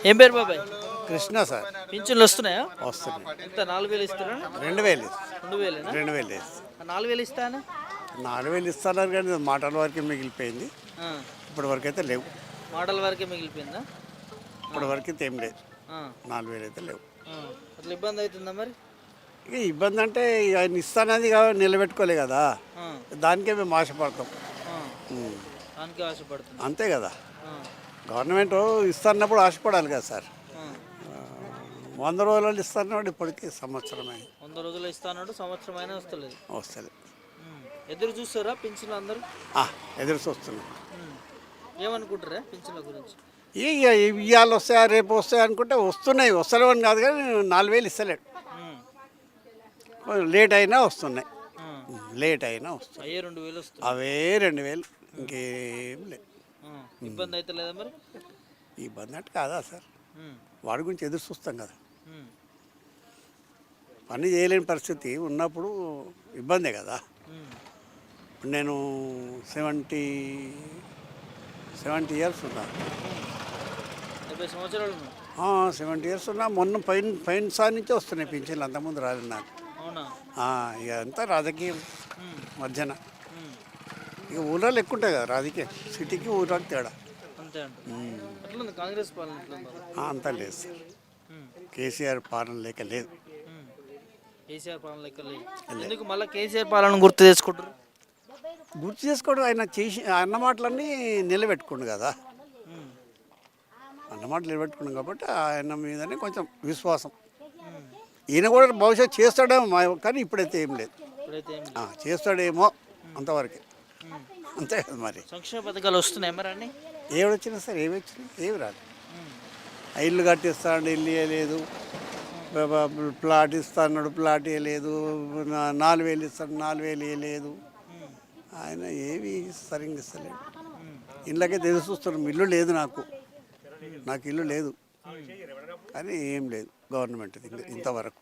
ఏం పేరు బాబాయ్? కృష్ణ సార్. పింఛన్లు వస్తున్నాయా? వస్తున్నాయి. ఎంత 4,000 ఇస్తారా? 2000 2,000 2000 వేసి 4,000 ఇస్తాను. 4000 ఇస్తున్నారు కానీ మాటల వరకే మిగిలిపోయింది. ఇప్పటి వరకు అయితే లేవు. మోడల్ వరకే మిగిలిపోయిందా? ఇప్పటి వరకు అయితే ఏం లేదు. 4000 అయితే లేవు. అట్లా ఇబ్బంది అవుతుందా మరి? ఇక ఇబ్బంది అంటే ఇక ఆయన ఇస్తానది నిలబెట్టుకోలే కదా, దానికే మేము ఆశపడతాం. దానికే ఆశపడుతుంది అంతే కదా. గవర్నమెంట్ ఇస్తున్నప్పుడు ఆశపడాలి కదా సార్. 100 రోజులు ఇస్తున్నప్పుడు ఇప్పటికీ సంవత్సరమే. 100 రోజులు ఇస్తాను, సంవత్సరం అయినా వస్తలేదు. వస్తలేదు. ఎదురు చూస్తారా పింఛన్లు అందరూ? ఎదురు చూస్తున్నాం. ఏమనుకుంటారా పింఛన్ల గురించి? ఇవాళ వస్తాయా రేపు వస్తాయా అనుకుంటే వస్తున్నాయి. వస్తలేవని కాదు కానీ 4000 ఇస్తలేడు. లేట్ అయినా వస్తున్నాయి. లేట్ అయినా వస్తున్నాయి. అయ్యే 2,000 వస్తుంది. అవే 2000, ఇంకేం లేదు. ఇబ్బంది అయితే లేదా మరి? ఇబ్బంది అంటే కాదా సార్, వాడి గురించి ఎదురు చూస్తాం కదా. పని చేయలేని పరిస్థితి ఉన్నప్పుడు ఇబ్బందే కదా. ఇప్పుడు నేను 70 ఇయర్స్ ఉన్నా. 70 సంవత్సరాలు 70 ఇయర్స్ ఉన్నా. మొన్న పైన సార్ నుంచే వస్తున్నాయి పింఛన్లు, అంతకుముందు రాలేదు నాకు. అవునా? ఇక అంతా రాజకీయం మధ్యన. ఇక ఊళ్ళో ఎక్కువ ఉంటాయి కదా రాజకీయం, సిటీకి ఊళ్ళకి తేడా అంతే. అట్లా కాంగ్రెస్ పాలన అంతా లేదు సార్. కేసీఆర్ పాలన లేక లేదు. కేసీఆర్ పాలన లెక్క లేదు. ఎందుకు మళ్ళీ కేసీఆర్ పాలన గుర్తు చేసుకుంటారు? గుర్తు చేసుకోవడం, ఆయన చేసి అన్నమాటలన్నీ నిలబెట్టుకుండు కదా. అన్నమాటలు నిలబెట్టుకున్నాం కాబట్టి ఆయన మీదనే కొంచెం విశ్వాసం. ఈయన కూడా భవిష్యత్తు చేస్తాడేమో, కానీ ఇప్పుడైతే ఏం లేదు. చేస్తాడేమో అంతవరకే, అంతే కదా. మరి సంక్షేమ పథకాలు వస్తున్నాయి మరి అన్నీ? ఏవి వచ్చినా సార్, ఏవి వచ్చినాయి? ఏవి రాదు. ఇల్లు కట్టిస్తాడు, ఇల్లు ఇవ్వలేదు. ప్లాట్ ఇస్తాడు, ప్లాట్ ఇవ్వలేదు. 4000 ఇస్తాడు, 4000 ఇవ్వలేదు. ఆయన ఏవి సరిగ్గా ఇస్తలేడు. ఇళ్ళకైతే ఎదురు చూస్తున్నాం. ఇల్లు లేదు నాకు ఇల్లు లేదు, కానీ ఏం లేదు గవర్నమెంట్ ఇంతవరకు.